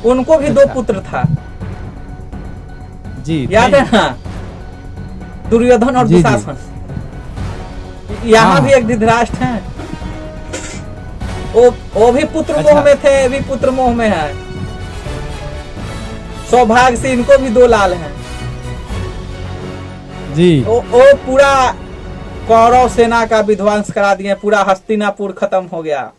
उनको भी दो पुत्र था जी, याद है ना, दुर्योधन और जी, जी। दुशासन। यहाँ हाँ। भी एक धृतराष्ट्र है, वो भी पुत्र अच्छा। मोह में थे, ये भी पुत्र मोह में है। सौभाग्य से इनको भी दो लाल हैं। जी, वो पूरा कौरव सेना का विध्वंस करा दिए, पूरा हस्तिनापुर खत्म हो गया।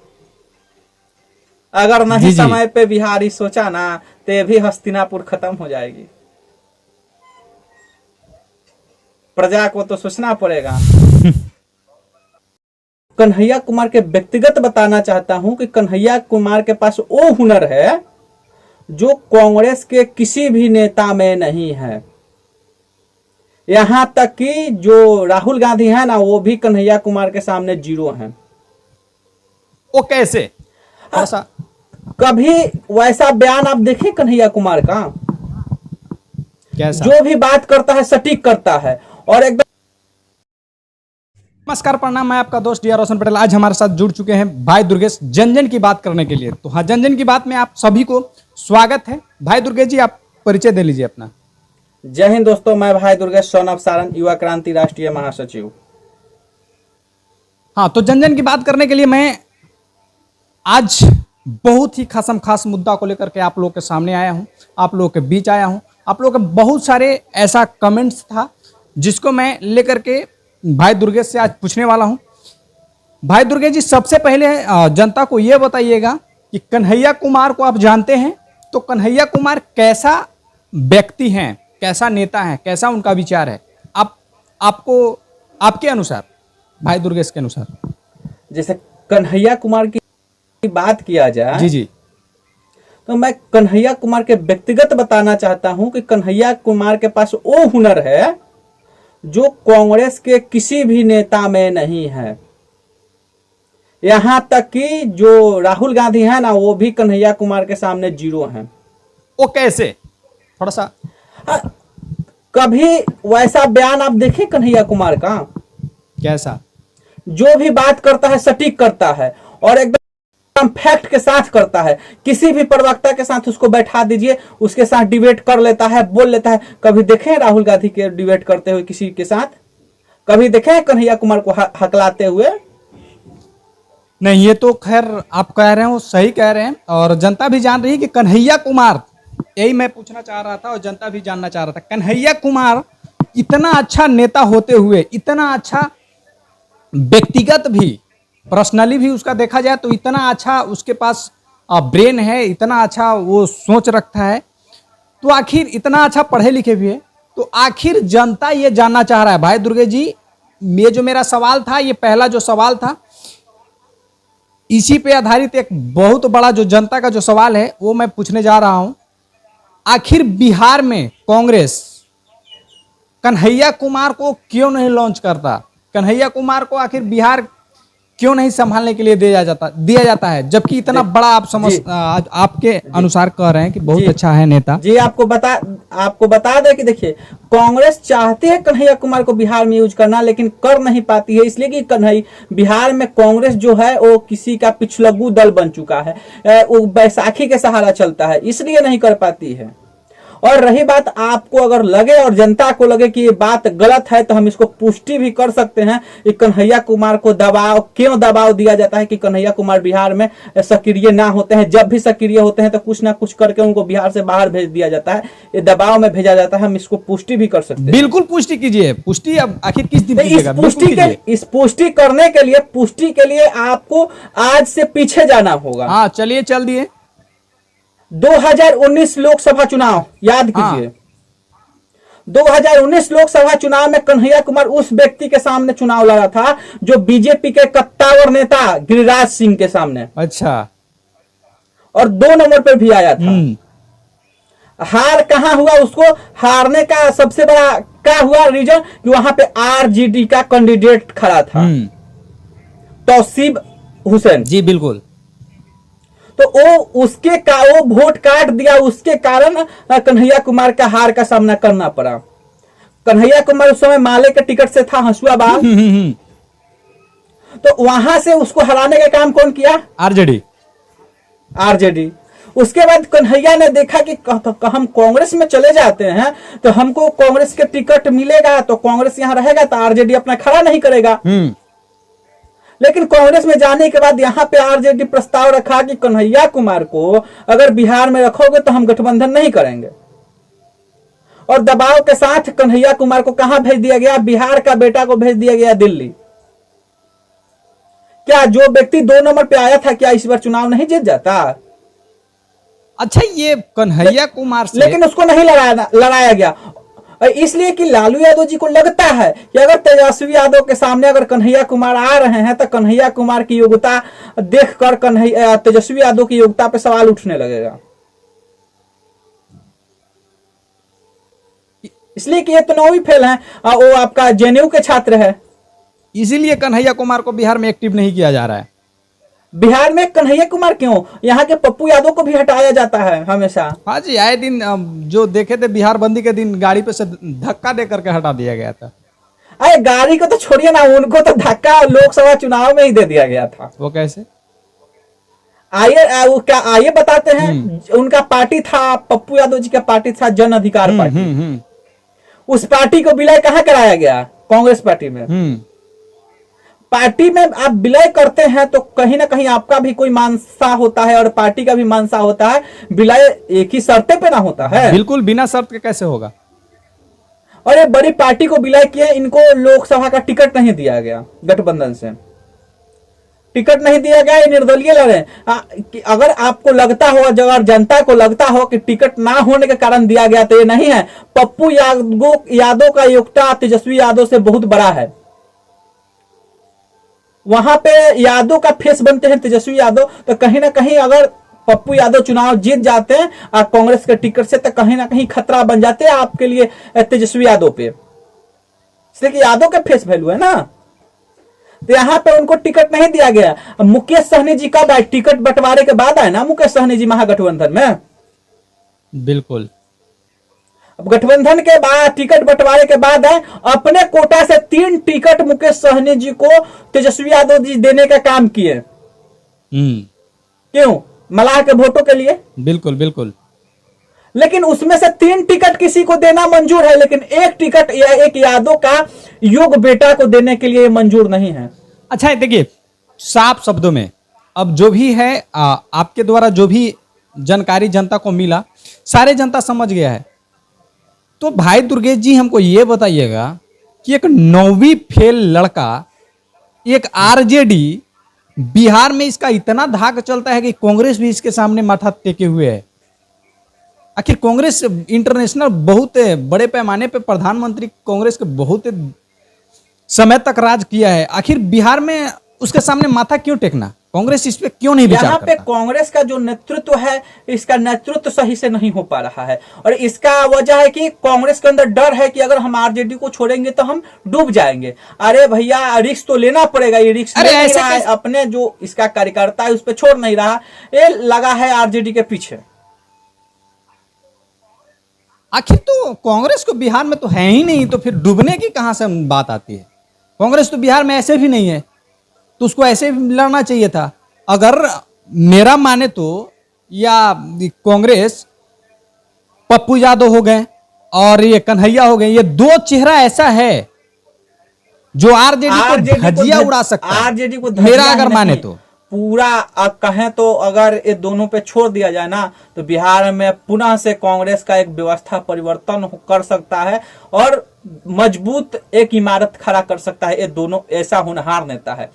अगर नहीं जी, जी। समय पे बिहारी सोचा ना तो ये भी हस्तिनापुर खत्म हो जाएगी। प्रजा को तो सोचना पड़ेगा। कन्हैया कुमार के व्यक्तिगत बताना चाहता हूं कि कन्हैया कुमार के पास वो हुनर है जो कांग्रेस के किसी भी नेता में नहीं है। यहां तक कि जो राहुल गांधी है ना, वो भी कन्हैया कुमार के सामने जीरो हैं। वो कैसे? थोड़ा सा कभी वैसा बयान आप देखिए कन्हैया कुमार का, कैसा? जो भी बात करता है सटीक करता है और एकदम। नमस्कार, प्रणाम। मैं आपका दोस्त डी आर रोशन पटेल। आज हमारे साथ जुड़ चुके हैं भाई दुर्गेश जन की बात करने के लिए। तो हाँ, जन की बात में आप सभी को स्वागत है। भाई दुर्गेश जी, आप परिचय दे लीजिए अपना। जय हिंद दोस्तों, मैं भाई दुर्गेश सोन ऑफ सारण, युवा क्रांति राष्ट्रीय महासचिव। हाँ, तो जन की बात करने के लिए मैं आज बहुत ही खासम खास मुद्दा को लेकर के आप लोगों के सामने आया हूं, आप लोगों के बीच आया हूं। आप लोगों के बहुत सारे ऐसा कमेंट्स था जिसको मैं लेकर के भाई दुर्गेश से आज पूछने वाला हूं। भाई दुर्गेश जी, सबसे पहले जनता को यह बताइएगा कि कन्हैया कुमार को आप जानते हैं, तो कन्हैया कुमार कैसा व्यक्ति हैं, कैसा नेता है, कैसा उनका विचार है, आपको आपके अनुसार, भाई दुर्गेश के अनुसार। जैसे कन्हैया कुमार की बात किया जाए जी जी, तो मैं कन्हैया कुमार के व्यक्तिगत बताना चाहता हूं कि कन्हैया कुमार के पास वो हुनर है जो कांग्रेस के किसी भी नेता में नहीं है। यहां तक कि जो राहुल गांधी है ना, वो भी कन्हैया कुमार के सामने जीरो हैं। वो कैसे? थोड़ा सा कभी वैसा बयान आप देखिए कन्हैया कुमार का, कैसा? जो भी बात करता है सटीक करता है और एकदम फैक्ट के साथ करता है। किसी भी प्रवक्ता के साथ उसको बैठा दीजिए, उसके साथ डिबेट कर लेता है, बोल लेता है। कभी देखे राहुल गांधी के डिबेट करते हुए किसी के साथ? कभी देखे कन्हैया कुमार को हकलाते हुए? नहीं, ये तो खैर आप कह रहे हैं वो सही कह रहे हैं, और जनता भी जान रही है कि कन्हैया कुमार, यही मैं पूछना चाह रहा था और जनता भी जानना चाह रहा था, कन्हैया कुमार इतना अच्छा नेता होते हुए, इतना अच्छा व्यक्तिगत भी, पर्सनली भी उसका देखा जाए तो इतना अच्छा उसके पास ब्रेन है, इतना अच्छा वो सोच रखता है, तो आखिर इतना अच्छा पढ़े लिखे भी है, तो आखिर जनता ये जानना चाह रहा है। भाई दुर्गेश जी, ये जो मेरा सवाल था, ये पहला जो सवाल था, इसी पे आधारित एक बहुत बड़ा जो जनता का जो सवाल है वो मैं पूछने जा रहा हूं। आखिर बिहार में कांग्रेस कन्हैया कुमार को क्यों नहीं लॉन्च करता? कन्हैया कुमार को आखिर बिहार क्यों नहीं संभालने के लिए दिया जाता है, जबकि इतना बड़ा आप समझ आपके अनुसार कह रहे हैं कि बहुत अच्छा है नेता जी। आपको बता दें कि देखिए, कांग्रेस चाहती है कन्हैया कुमार को बिहार में यूज करना, लेकिन कर नहीं पाती है, इसलिए कि बिहार में कांग्रेस जो है वो किसी का पिछलग्गू दल बन चुका है, वो बैसाखी के सहारा चलता है, इसलिए नहीं कर पाती है। और रही बात, आपको अगर लगे और जनता को लगे कि ये बात गलत है, तो हम इसको पुष्टि भी कर सकते हैं कि कन्हैया कुमार को क्यों दबाव दिया जाता है कि कन्हैया कुमार बिहार में सक्रिय ना होते हैं। जब भी सक्रिय होते हैं तो कुछ ना कुछ करके उनको बिहार से बाहर भेज दिया जाता है, ये दबाव में भेजा जाता है। हम इसको पुष्टि भी कर सकते हैं। बिल्कुल पुष्टि कीजिए। पुष्टि अब आखिर किस दिन कीजिएगा? इस पुष्टि करने के लिए आपको आज से पीछे जाना होगा। हाँ, चलिए चल दिए। 2019 लोकसभा चुनाव याद कीजिए। 2019 लोकसभा चुनाव में कन्हैया कुमार उस व्यक्ति के सामने चुनाव लड़ा था जो बीजेपी के कत्तावर नेता गिरिराज सिंह के सामने। अच्छा। और 2 नंबर पर भी आया था। हार कहां हुआ? उसको हारने का सबसे बड़ा क्या हुआ रीजन कि वहां पे आरजेडी का कैंडिडेट खड़ा था, तौसीब हुसैन जी। बिल्कुल। तो वो वोट काट दिया, उसके कारण कन्हैया कुमार का हार का सामना करना पड़ा। कन्हैया कुमार उस समय माले के टिकट से था, हंसुआ बाल। तो वहां से उसको हराने का काम कौन किया? आरजेडी। उसके बाद कन्हैया ने देखा कि हम कांग्रेस में चले जाते हैं तो हमको कांग्रेस के टिकट मिलेगा, तो कांग्रेस यहां रहेगा तो आरजेडी अपना खड़ा नहीं करेगा। लेकिन कांग्रेस में जाने के बाद यहां पे आरजेडी प्रस्ताव रखा कि कन्हैया कुमार को अगर बिहार में रखोगे तो हम गठबंधन नहीं करेंगे, और दबाव के साथ कन्हैया कुमार को कहां भेज दिया गया? बिहार का बेटा को भेज दिया गया दिल्ली। क्या जो व्यक्ति 2 नंबर पे आया था, क्या इस बार चुनाव नहीं जीत जाता? अच्छा, ये कन्हैया कुमार से लेकिन उसको नहीं लड़ाया गया, इसलिए कि लालू यादव जी को लगता है कि अगर तेजस्वी यादव के सामने अगर कन्हैया कुमार आ रहे हैं तो कन्हैया कुमार की योग्यता देखकर तेजस्वी यादव की योग्यता पे सवाल उठने लगेगा। इसलिए कि ये तो 9वीं फेल है, वो आपका जेएनयू के छात्र है। इसीलिए कन्हैया कुमार को बिहार में एक्टिव नहीं किया जा रहा है। बिहार में कन्हैया कुमार क्यों, यहाँ के पप्पू यादव को भी हटाया जाता है हमेशा। हाँ जी, आए दिन जो देखे थे बिहार बंदी के दिन गाड़ी पे से धक्का दे करके हटा दिया गया था। अरे गाड़ी को तो छोड़िए ना, उनको तो धक्का लोकसभा चुनाव में ही दे दिया गया था। वो कैसे? आइए बताते हैं। उनका पार्टी था, पप्पू यादव जी का पार्टी था जन अधिकार पार्टी। उस पार्टी को विलय कहाँ कराया गया? कांग्रेस पार्टी में। पार्टी में आप विलय करते हैं तो कहीं ना कहीं आपका भी कोई मानसा होता है और पार्टी का भी मानसा होता है। विलय एक ही शर्ते पे ना होता है। बिल्कुल बिना शर्त के कैसे होगा? और ये बड़ी पार्टी को विलय किए, इनको लोकसभा का टिकट नहीं दिया गया, गठबंधन से टिकट नहीं दिया गया, ये निर्दलीय लड़े। अगर आपको लगता हो, अगर जनता को लगता हो कि टिकट ना होने के कारण दिया गया, तो ये नहीं है। पप्पू यादव का योग्यता तेजस्वी यादव से बहुत बड़ा है। वहां पे यादव का फेस बनते हैं तेजस्वी यादव, तो कहीं ना कहीं अगर पप्पू यादव चुनाव जीत जाते हैं कांग्रेस के टिकट से, तो कहीं ना कहीं खतरा बन जाते हैं आपके लिए तेजस्वी यादव पे, इसलिए कि यादव का फेस वैल्यू है ना। तो यहाँ पे उनको टिकट नहीं दिया गया। मुकेश सहनी जी कब आए? टिकट बंटवारे के बाद आए ना मुकेश सहनी जी महागठबंधन में। बिल्कुल। अब गठबंधन के बाद, टिकट बंटवारे के बाद है, अपने कोटा से 3 टिकट मुकेश सहनी जी को तेजस्वी यादव जी देने का काम किए। क्यों? मलाह के वोटों के लिए। बिल्कुल बिल्कुल। लेकिन उसमें से 3 टिकट किसी को देना मंजूर है, लेकिन 1 टिकट या एक यादव का योग्य बेटा को देने के लिए मंजूर नहीं है। अच्छा, देखिए साफ शब्दों में अब जो भी है आपके द्वारा जो भी जानकारी जनता को मिला, सारे जनता समझ गया है। तो भाई दुर्गेश जी, हमको ये बताइएगा कि एक 9वीं फेल लड़का, एक आरजेडी, बिहार में इसका इतना धाक चलता है कि कांग्रेस भी इसके सामने माथा टेके हुए है। आखिर कांग्रेस इंटरनेशनल बहुत बड़े पैमाने पे प्रधानमंत्री कांग्रेस के बहुत समय तक राज किया है, आखिर बिहार में उसके सामने माथा क्यों टेकना? कांग्रेस इस पे क्यों नहीं विचार यहाँ पे करता? कांग्रेस का जो नेतृत्व है, इसका नेतृत्व सही से नहीं हो पा रहा है, और इसका वजह है कि कांग्रेस के अंदर डर है कि अगर हम आरजेडी को छोड़ेंगे तो हम डूब जाएंगे। अरे भैया, रिस्क तो लेना पड़ेगा, ये रिस्क ले नहीं रहा है, अपने जो इसका कार्यकर्ता है उस पर छोड़ नहीं रहा, ये लगा है आरजेडी के पीछे। आखिर तो कांग्रेस को बिहार में तो है ही नहीं, तो फिर डूबने की कहां से बात आती है? कांग्रेस तो बिहार में ऐसे भी नहीं है, तो उसको ऐसे भी लड़ना चाहिए था। अगर मेरा माने तो, या कांग्रेस पप्पू यादव हो गए और ये कन्हैया हो गए, ये 2 चेहरा ऐसा है जो आरजेडी को धज्जियां उड़ा सकता है। आरजेडी को मेरा अगर माने तो पूरा कहें तो अगर ये दोनों पे छोड़ दिया जाए ना, तो बिहार में पुनः से कांग्रेस का एक व्यवस्था परिवर्तन कर सकता है और मजबूत एक इमारत खड़ा कर सकता है। ये दोनों ऐसा होनहार नेता है।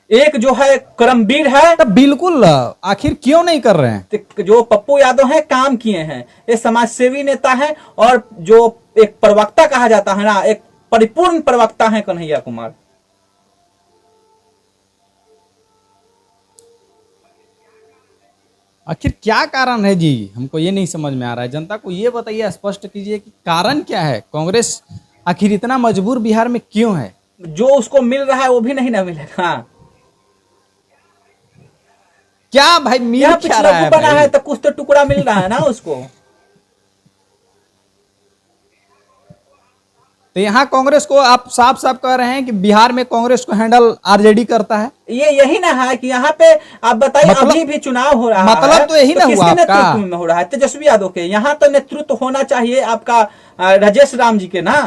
एक जो है करमवीर है, तो बिल्कुल, आखिर क्यों नहीं कर रहे हैं? जो पप्पू यादव है काम किए हैं, ये समाजसेवी नेता है, और जो एक प्रवक्ता कहा जाता है ना, एक परिपूर्ण प्रवक्ता है कन्हैया कुमार। आखिर क्या कारण है जी? हमको ये नहीं समझ में आ रहा है। जनता को ये बताइए, स्पष्ट कीजिए कि कारण क्या है? कांग्रेस आखिर इतना मजबूर बिहार में क्यों है? जो उसको मिल रहा है वो भी नहीं ना मिलेगा। क्या भाई मिल क्या रहा है? बना है तो कुछ तो टुकड़ा मिल रहा है ना उसको। तो यहाँ कांग्रेस को आप साफ साफ कह रहे हैं कि बिहार में कांग्रेस को हैंडल आरजेडी करता है। ये यही ना है कि यहाँ पे आप बताइए, मतलब- अभी भी चुनाव हो रहा मतलब है तो यही ना हुआ किसके आपका? नेतृत्व में हो रहा है? तेजस्वी यादव के। यहाँ तो नेतृत्व होना चाहिए आपका राजेश राम जी के ना,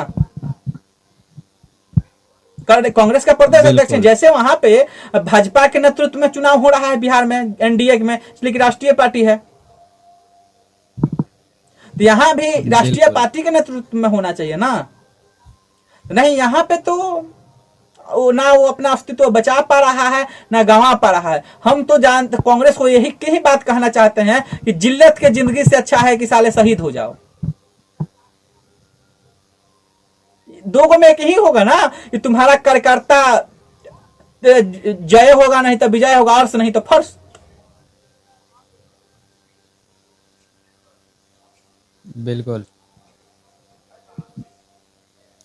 कांग्रेस का प्रदेश अध्यक्ष हैं। जैसे वहां पे भाजपा के नेतृत्व में चुनाव हो रहा है बिहार में, एनडीए में, इसलिए कि राष्ट्रीय पार्टी है, तो यहाँ भी राष्ट्रीय पार्टी के नेतृत्व में होना चाहिए ना। नहीं, यहाँ पे तो ना वो अपना अस्तित्व बचा पा रहा है ना गंवा पा रहा है। हम तो जानते, कांग्रेस को यही बात कहना चाहते हैं कि जिल्लत के जिंदगी से अच्छा है कि साले शहीद हो जाओ। दो को में एक ही होगा ना कि तुम्हारा कार्यकर्ता जय होगा नहीं तो विजय होगा, अर्श नहीं तो फर्श। बिल्कुल।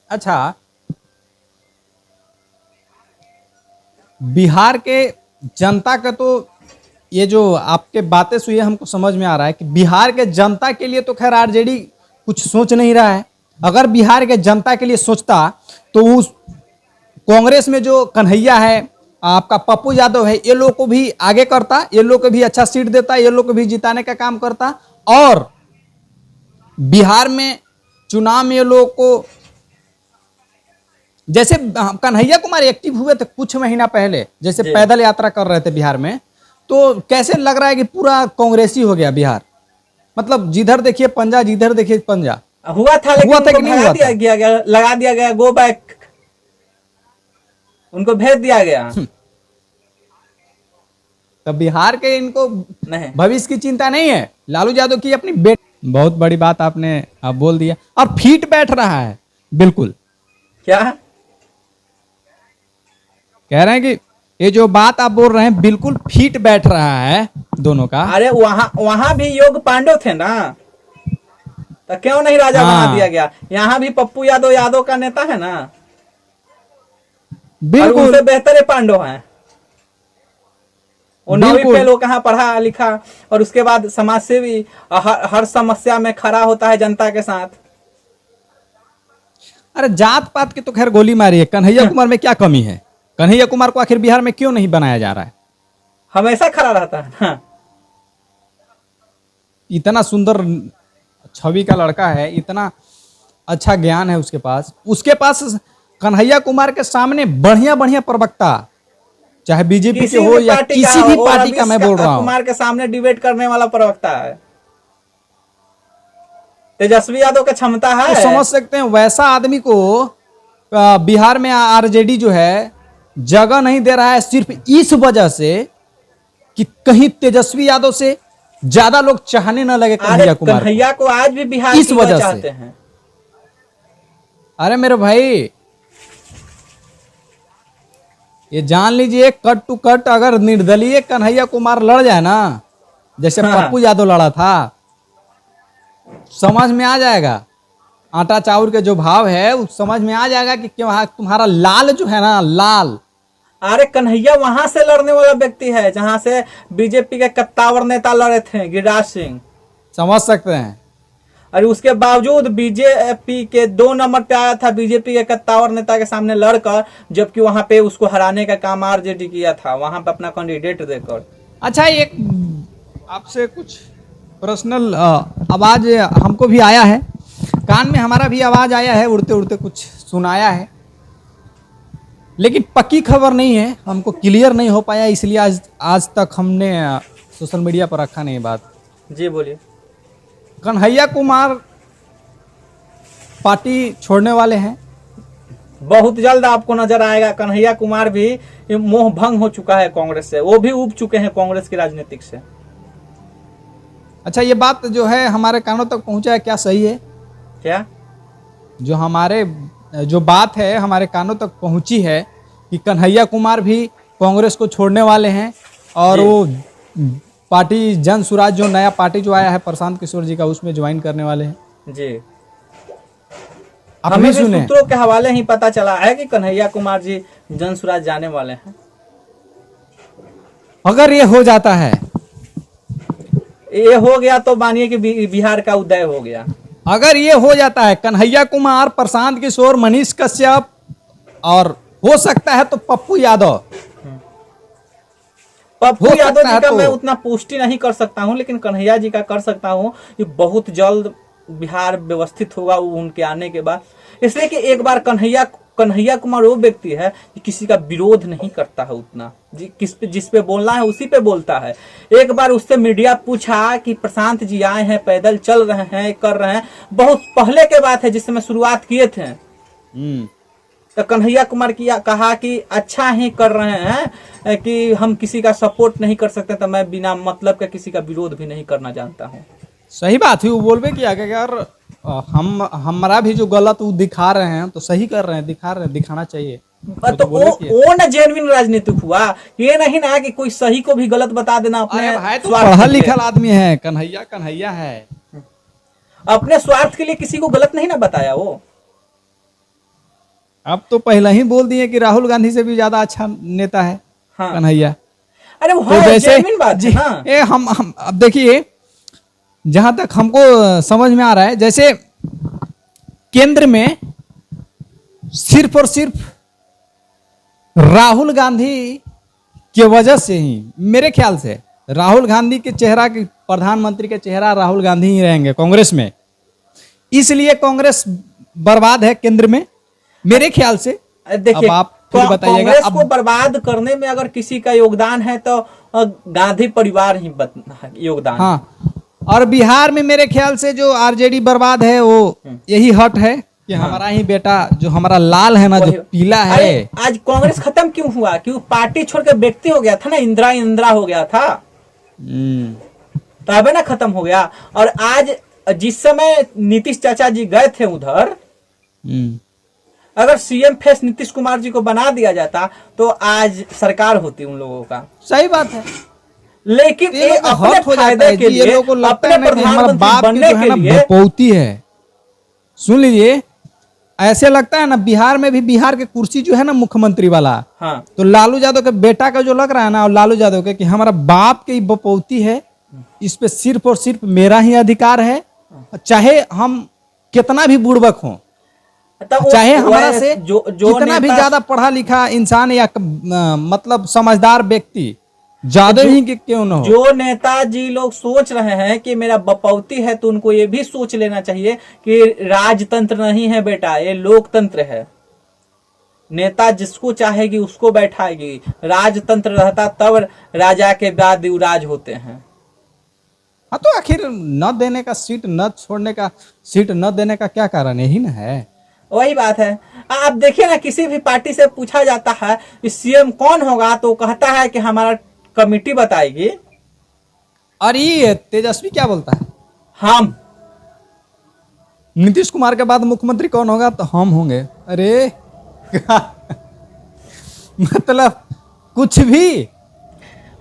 अच्छा, बिहार के जनता का तो ये जो आपके बातें सुनिए हमको समझ में आ रहा है कि बिहार के जनता के लिए तो खैर आरजेडी कुछ सोच नहीं रहा है। अगर बिहार के जनता के लिए सोचता तो उस कांग्रेस में जो कन्हैया है, आपका पप्पू यादव है, ये लोग को भी आगे करता, ये लोग को भी अच्छा सीट देता, ये लोग को भी जिताने का काम करता। और बिहार में चुनाव में ये लोग को, जैसे कन्हैया कुमार एक्टिव हुए थे कुछ महीना पहले, जैसे पैदल यात्रा कर रहे थे बिहार में, तो कैसे लग रहा है कि पूरा कांग्रेसी हो गया बिहार। मतलब जिधर देखिए पंजा, जिधर देखिए पंजा। हुआ था, लेकिन हुआ था कि उनको नहीं भगा हुआ दिया गया, लगा दिया गया, गो बैक, उनको भेज दिया गया। तो बिहार के इनको नहीं, भविष्य की चिंता नहीं है। लालू यादव की अपनी बहुत बड़ी बात आपने आप बोल दिया, और फीट बैठ रहा है। बिल्कुल, क्या कह रहे हैं कि ये जो बात आप बोल रहे हैं बिल्कुल फीट बैठ रहा है दोनों का। अरे वहां भी योग पांडव थे ना, तो क्यों नहीं राजा बना दिया गया? यहाँ भी पप्पू यादव का नेता है ना, और बिल्कुल उनसे बेहतर ये पांडव हैं। वो 9वीं बिल्कुल। फेल हो, कहाँ पढ़ा लिखा, और उसके बाद समाज सेवी, हर समस्या में खड़ा होता है जनता के साथ। अरे जात पात की तो खैर गोली मारी है, कन्हैया कुमार में क्या कमी है? कन्हैया कुमार को आखिर बिहार में क्यों नहीं बनाया जा रहा है? हमेशा खड़ा रहता है ना। इतना सुंदर छवि का लड़का है, इतना अच्छा ज्ञान है उसके पास कन्हैया कुमार के सामने बढ़िया बढ़िया प्रवक्ता, चाहे बीजेपी के हो या किसी भी पार्टी का, मैं बोल रहा हूं, कुमार के सामने डिबेट करने वाला प्रवक्ता है। तेजस्वी यादव का क्षमता है, तो समझ सकते हैं वैसा आदमी को बिहार में आरजेडी जो है जगह नहीं दे रहा है, सिर्फ इस वजह से कि कहीं तेजस्वी यादव से ज्यादा लोग चाहने न लगे कन्हैया कुमार। कन्हैया को आज भी बिहार इस की वजह से चाहते हैं। अरे मेरे भाई, ये जान लीजिए कट टू कट, अगर निर्दलीय कन्हैया कुमार लड़ जाए ना, जैसे पप्पू यादव लड़ा था, समझ में आ जाएगा आटा चाउर के जो भाव है, उस समझ में आ जाएगा कि क्यों तुम्हारा लाल जो है ना, लाल। अरे कन्हैया वहां से लड़ने वाला व्यक्ति है जहां से बीजेपी के कत्तावर नेता लड़े थे, गिरिराज सिंह, समझ सकते हैं। और उसके बावजूद बीजेपी के 2 नंबर पे आया था, बीजेपी के कत्तावर नेता के सामने लड़कर, जबकि वहां पे उसको हराने का काम आरजेडी किया था, वहां पे अपना कैंडिडेट देकर। अच्छा, एक आपसे कुछ पर्सनल आवाज हमको भी आया है, कान में हमारा भी आवाज आया है, उड़ते उड़ते कुछ सुनाया है, लेकिन पक्की खबर नहीं है, हमको क्लियर नहीं हो पाया, इसलिए आज तक हमने सोशल मीडिया पर रखा नहीं बात। जी बोलिए। कन्हैया कुमार पार्टी छोड़ने वाले हैं, बहुत जल्द आपको नजर आएगा। कन्हैया कुमार भी मोह भंग हो चुका है कांग्रेस से, वो भी उब चुके हैं कांग्रेस की राजनीतिक से। अच्छा, ये बात जो है हमारे कानों तक पहुंचा है, क्या सही है? क्या जो बात है हमारे कानों तक पहुंची है कि कन्हैया कुमार भी कांग्रेस को छोड़ने वाले हैं, और वो पार्टी जन सुराज, जो नया पार्टी जो आया है प्रशांत किशोर जी का, उसमें ज्वाइन करने वाले हैं। जी, आप हमें भी भी सुने? सूत्रों के हवाले ही पता चला है कि कन्हैया कुमार जी जन सुराज जाने वाले हैं। अगर ये हो जाता है, ये हो गया तो मानिए कि बिहार का उदय हो गया। अगर ये हो जाता है कन्हैया कुमार, प्रशांत किशोर, मनीष कश्यप और हो सकता है तो पप्पू यादव, पप्पू हो यादव सकता जी है का तो। मैं उतना पुष्टि नहीं कर सकता हूं, लेकिन कन्हैया जी का कर सकता हूं कि बहुत जल्द बिहार व्यवस्थित होगा उनके आने के बाद। इसलिए कि एक बार कन्हैया कुमार वो व्यक्ति है कि किसी का विरोध नहीं करता है उतना, जिस पे बोलना है उसी पे बोलता है। एक बार उससे मीडिया पूछा कि प्रशांत जी आए हैं, पैदल चल रहे हैं, कर रहे हैं, बहुत पहले के बात है जिस समय शुरुआत किए थे, तो कन्हैया कुमार की कहा कि अच्छा ही कर रहे हैं, कि हम किसी का सपोर्ट नहीं कर सकते, तो मैं बिना मतलब का किसी का विरोध भी नहीं करना जानता हूँ। सही बात है, वो बोलबे किया कि यार हमारा भी जो गलत वो दिखा रहे हैं तो सही कर रहे हैं, दिखा रहे हैं, दिखाना चाहिए। तो वो ना जेन्युइन राजनीतिक हुआ, ये नहीं ना कि कोई सही को भी गलत बता देना अपने अरे भाई तो स्वार्थ पढ़ा के लिए। लिखल आदमी है, कन्हैया कन्हैया है। अपने स्वार्थ के लिए किसी को गलत नहीं ना बताया वो। अब तो पहले ही बोल दिए कि राहुल गांधी से भी ज्यादा अच्छा नेता है हाँ। कन्हैया। अरे वो तो है, जैसे जेन्युइन बात है ना। हम अब देखिए, जहां तक हमको समझ में आ रहा है, जैसे केंद्र में सिर्फ और सिर्फ राहुल गांधी के वजह से ही, मेरे ख्याल से राहुल गांधी के चेहरा की, प्रधानमंत्री के चेहरा राहुल गांधी ही रहेंगे कांग्रेस में, इसलिए कांग्रेस बर्बाद है केंद्र में मेरे ख्याल से। देखिए, अब आप खुद बताइएगा। कांग्रेस को बर्बाद करने में अगर किसी का योगदान है तो गांधी परिवार ही योगदान। हाँ, और बिहार में मेरे ख्याल से जो आरजेडी बर्बाद है वो यही हट है कि हमारा ही बेटा, जो हमारा लाल है ना, जो पीला है। अरे आज कांग्रेस खत्म क्यों हुआ? क्यों पार्टी छोड़ के व्यक्ति हो गया था ना, इंदिरा हो गया था, तब ना खत्म हो गया। और आज जिस समय नीतीश चाचा जी गए थे उधर, अगर सीएम फेस नीतीश कुमार जी को बना दिया जाता तो आज सरकार होती उन लोगों का। सही बात है, लेकिन ये अपने फायदे के लिए, अपने प्रधानमंत्री बनने के लिए बपौती है। सुन लीजिए, ऐसे लगता है ना बिहार में भी, बिहार के कुर्सी जो है ना मुख्यमंत्री वाला, हाँ, तो लालू यादव के बेटा का जो लग रहा है ना, और लालू यादव के, कि हमारा बाप की बपौती है, इस पे सिर्फ और सिर्फ मेरा ही अधिकार है, चाहे हम कितना भी बुड़बक हों, चाहे हमारा से जो जितना भी ज्यादा पढ़ा लिखा इंसान या मतलब समझदार व्यक्ति ज्यादा ही क्यों न हो। जो नेताजी लोग सोच रहे हैं कि मेरा बपौती है, तो उनको ये भी सोच लेना चाहिए कि राजतंत्र नहीं है बेटा, ये लोकतंत्र है। नेता जिसको चाहेगी उसको बैठाएगी। राजतंत्र रहता तब राजा के बाद युवराज होते हैं। हाँ, तो आखिर न देने का सीट, न छोड़ने का सीट, न देने का क्या कारण, यही ना है। वही बात है। आप देखिए ना, किसी भी पार्टी से पूछा जाता है कि सीएम कौन होगा, तो कहता है कि हमारा कमिटी बताएगी। और ये तेजस्वी क्या बोलता है? हम। नीतीश कुमार के बाद मुख्यमंत्री कौन होगा? तो हम होंगे। अरे मतलब कुछ भी।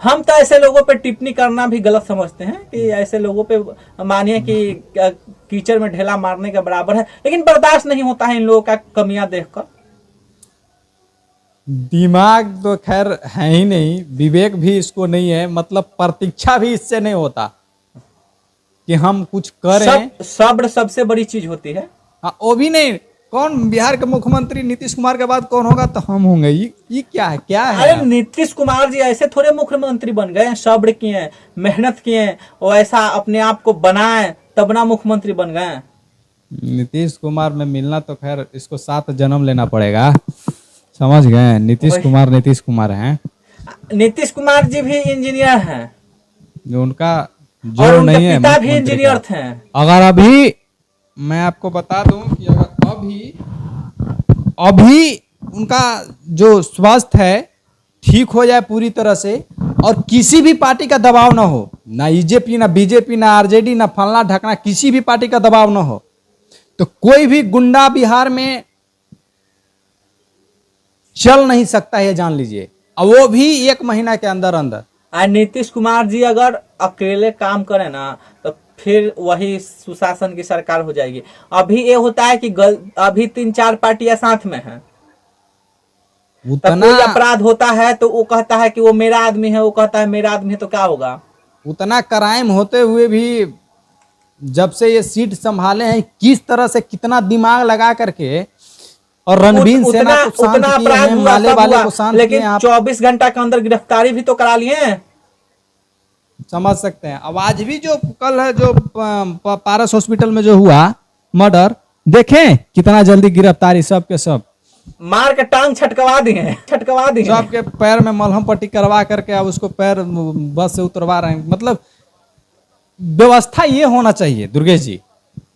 हम तो ऐसे लोगों पे टिप्पणी करना भी गलत समझते हैं कि ऐसे लोगों पे मानिए कि कीचड़ में ढेला मारने के बराबर है, लेकिन बर्दाश्त नहीं होता है इन लोगों का कमियां देखकर। दिमाग तो खैर है ही नहीं, विवेक भी इसको नहीं है, मतलब प्रतीक्षा भी इससे नहीं होता कि हम कुछ करें। सब्र सबसे बड़ी चीज होती है। हाँ, वो भी नहीं। कौन बिहार के मुख्यमंत्री नीतीश कुमार के बाद कौन होगा? तो हम होंगे। ये क्या है, क्या है? अरे नीतीश कुमार जी ऐसे थोड़े मुख्यमंत्री बन गए हैं, सब्र किए, मेहनत किए, और ऐसा अपने आप को बनाए तब ना मुख्यमंत्री बन गए। नीतीश कुमार में मिलना तो खैर इसको 7 जन्म लेना पड़ेगा, समझ गए? नीतीश कुमार हैं। नीतीश कुमार जी भी इंजीनियर हैं, जो उनका और जोर उनके नहीं है, पिता भी इंजीनियर थे। अगर अभी मैं आपको बता दूं कि अगर अभी उनका जो स्वास्थ्य है ठीक हो जाए पूरी तरह से, और किसी भी पार्टी का दबाव ना हो, ना बीजेपी, ना बीजेपी, ना आरजेडी, ना फलना ढकना, किसी भी पार्टी का दबाव ना हो, तो कोई भी गुंडा बिहार में चल नहीं सकता है, जान लीजिए। और वो भी 1 महीना के अंदर अंदर। नीतीश कुमार जी अगर अकेले काम करें ना, तो फिर वही सुशासन की सरकार हो जाएगी। अभी ये होता है कि अभी 3-4 पार्टियां साथ में हैं, कोई अपराध होता है तो वो कहता है कि वो मेरा आदमी है, वो कहता है मेरा आदमी है, तो क्या होगा? उतना क्राइम होते हुए भी जब से ये सीट संभाले हैं किस तरह से कितना दिमाग लगा करके और रणबीर सेना को शांत उतना किए अपराध हैं, हुआ, माले सब वाले हुआ, को शांत किए लेकिन हैं। आप 24 घंटा के अंदर गिरफ्तारी भी तो करा लिए हैं। समझ सकते हैं। अब आज भी जो कल है जो पारस हॉस्पिटल में जो हुआ मर्डर, देखें कितना जल्दी गिरफ्तारी, सब के सब मार के टांग छटकवा दिए, छटकवा दिए। सबके पैर में मलहम पट्टी करवा करके अब उसको पैर बस से उतरवा रहे हैं। मतलब व्यवस्था ये होना चाहिए दुर्गेश जी,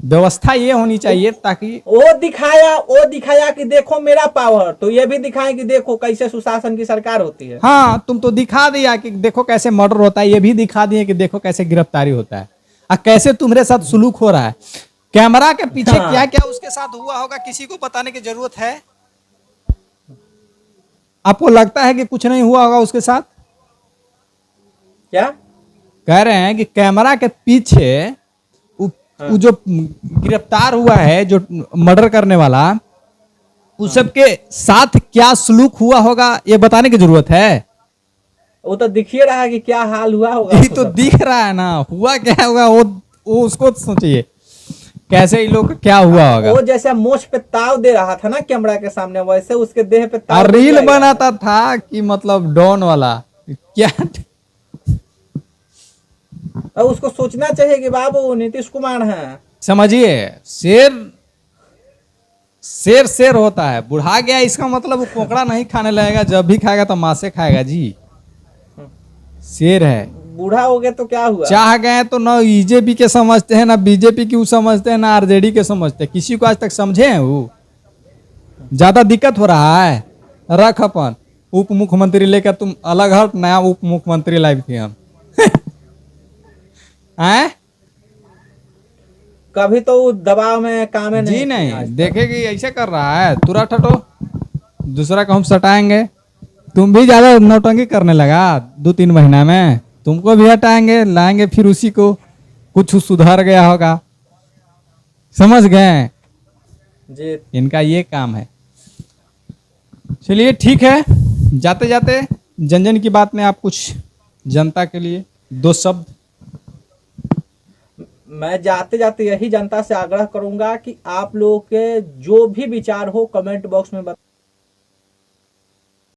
व्यवस्था ये होनी चाहिए ताकि वो दिखाया कि देखो मेरा पावर, तो ये भी दिखाएं कि देखो कैसे सुशासन की सरकार होती है। हाँ, तुम तो दिखा दिया कि देखो कैसे मर्डर होता है, ये भी दिखा दिए कि देखो कैसे गिरफ्तारी होता है और कैसे तुम्हारे साथ सुलूक हो रहा है। कैमरा के पीछे हाँ। क्या क्या उसके साथ हुआ होगा किसी को बताने की जरूरत है? आपको लगता है कि कुछ नहीं हुआ होगा उसके साथ? क्या कह रहे हैं कि कैमरा के पीछे वो जो गिरफ्तार हुआ है जो मर्डर करने वाला, उस सब के साथ क्या सलूक हुआ होगा ये बताने की जरूरत है? वो तो दिख ही रहा है कि क्या हाल हुआ होगा। ये तो दिख रहा है ना, हुआ क्या होगा वो उसको सोचिए कैसे ये लोग क्या हुआ होगा। वो जैसे मोछ पे ताव दे रहा था ना कैमरा के सामने, वैसे उसके देह पे ताव और दे रील जाएगा। बनाता था कि मतलब डॉन वाला क्या। और उसको सोचना चाहिए कि बाबू नीतीश कुमार है। समझिए, शेर शेर शेर होता है, बुढ़ा गया इसका मतलब वो कोकड़ा नहीं खाने लगेगा, जब भी खाएगा तो मांसे खाएगा जी। शेर है। बूढ़ा हो गया तो क्या हुआ? चाह गए तो ना बीजेपी के समझते हैं, ना बीजेपी की समझते हैं, ना आरजेडी के समझते हैं, किसी को आज तक समझे हैं वो? ज्यादा दिक्कत हो रहा है, रख अपन उप मुख्यमंत्री लेकर तुम अलग हट, नया उप मुख्यमंत्री लाए थे हम। हैं? कभी तो वो दबाव में काम नहीं जी नहीं, आज तक। देखेगी ऐसे कर रहा है, तुरंत हटो, दूसरा को हम सटाएंगे। तुम भी ज्यादा नौटंकी करने लगा 2-3 महीना में, तुमको भी हटाएंगे, लाएंगे फिर उसी को, कुछ सुधर गया होगा। समझ गए? जी इनका ये काम है। चलिए ठीक है, जाते जाते जन जन की बात में आप कुछ जनता के लिए 2 शब्द। मैं जाते जाते यही जनता से आग्रह करूंगा कि आप लोगों के जो भी विचार हो कमेंट बॉक्स में